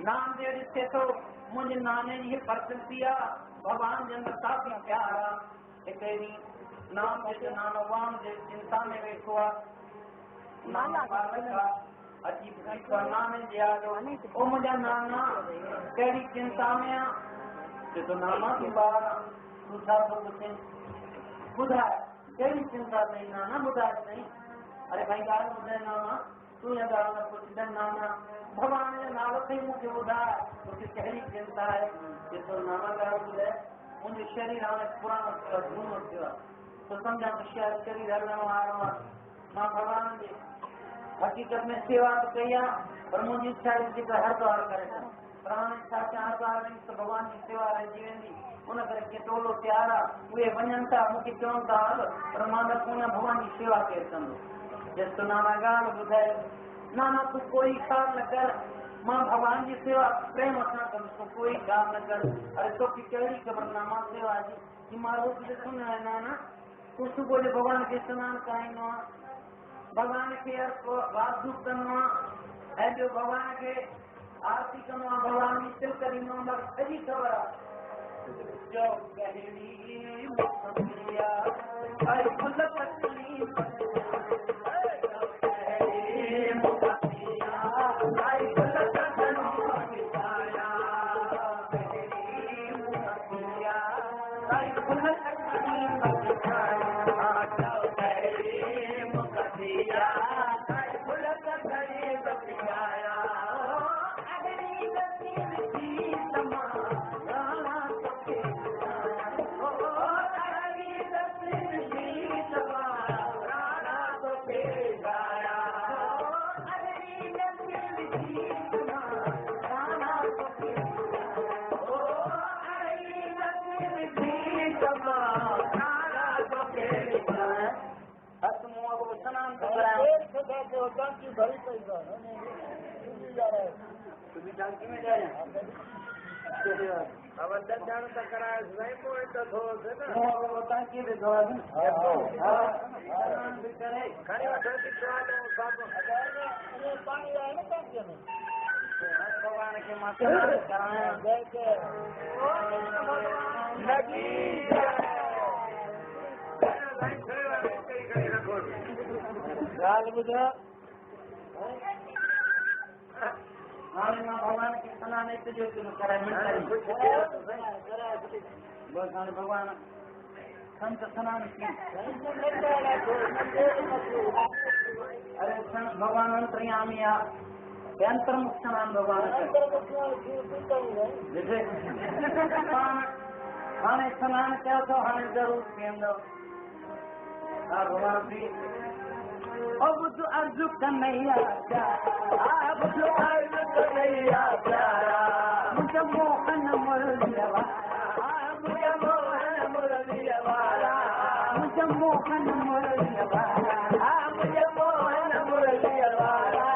नाम दे ॾिसे थो मुंहिंजे नाने जी प्रसिद्धि आहे भॻवान जे अंदरि काफ़ी प्यार आहे। हिकु अहिड़ी नाम जे नानो वाम जे चिंता में वेठो आहे नाना बालक आहे अची नाने जे आयो ओ मुंहिंजा नाना कहिड़ी चिंता में आहे तो नाना तूं ॿार तूं छा थो पुछे ॿुधाए कहिड़ी चिंता अथई नाना ॿुधाए साईं। अरे भाई ॻाल्हि ॿुधाए नाना तूं इहा ॻाल्हि न पुछंदे नाना भॻवान जो नालो अथई मूंखे ॿुधाए तोखे कहिड़ी चिंता आहे ॾिसो नाना ॻाल्हि ॿुधाए मुंहिंजो शरीर हाणे पुराणो थियो आहे झूनो थियो आहे तो सम्झा त शायदि शरीर हलण वारो आहे मां भॻवान जे हक़ीक़त में सेवा त कई आहे पर मुंहिंजी इच्छा आहे जेका हरिद्वार करे छॾ पर हाणे छा कयां हरिद्वार वञी त भॻवान जी सेवा रहिजी वेंदी उन करे केतिरो तयार आहे उहे वञनि था मूंखे चवनि था हल पर मां न पूना भॻवान जी सेवा केरु कंदो जेसि तो नाना ॻाल्हि ॿुधाए नाना तूं कोई ॻाल्हि न कर मां भॻवान जी सेवा प्रेम सां कंदुसि तूं कोई ॻाल्हि न कर अरे तोखे कहिड़ी ख़बर नामा सेवा जी की मां रोज़ ॾिसंदो आहियां नाना तूं सुबुह जो भॻवान खे सनानु कराईंदो आहे भॻवान खे वाधू कंदो आहे ऐं ॿियो भॻवान खे आरती कंदो आहे भॻवान जी तिलक ॾींदो आहे मूंखे सॼी ख़बर आहे जो कहिड़ी मुखबिया अरे फुल पतली टांकी में जाए जान तक कराए नहीं पोए तो थोड़ा से ना वो टांकी में थोड़ा हां करे खड़ी बैठो की चलो बाबू ये पानी आए ना टांकी में भगवान के माथे कराए देखे लगी गाल बुझा हाणे मां भॻवान खे सनान जो कराए बसि हाणे भॻवान संत सनानु थी अरे भॻवान अंतर्यामी आहे अंतर्मुख सनानु भॻवान हाणे सनानु कयो अथव हाणे ज़रूरु थी वेंदो हा भॻवान बि बुधो अर्ज़ु कन्हैया बुधो अर्ज़ु कन्हैया प्यारा मुंहिंजो मोहन मुरलीअ वारा मुंहिंजो मोहन मुरलीअ वारा मुंहिंजो मोहन मुरलीअ वारा मुंहिंजो मोहन मुरलीअ वारा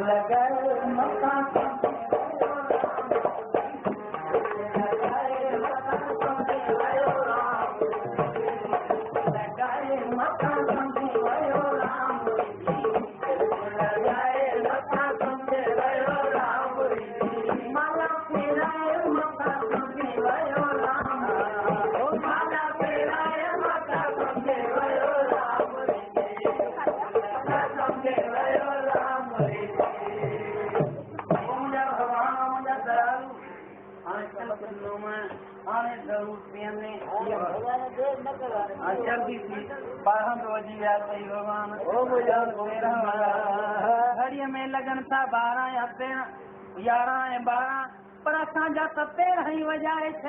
लगाए मकान जल्दी थी 12 बजे विया अथई भॻवान घड़ीअ में लॻनि था 12 या 13 11 ऐं 12 पर असांजा त 13 ई वॼाए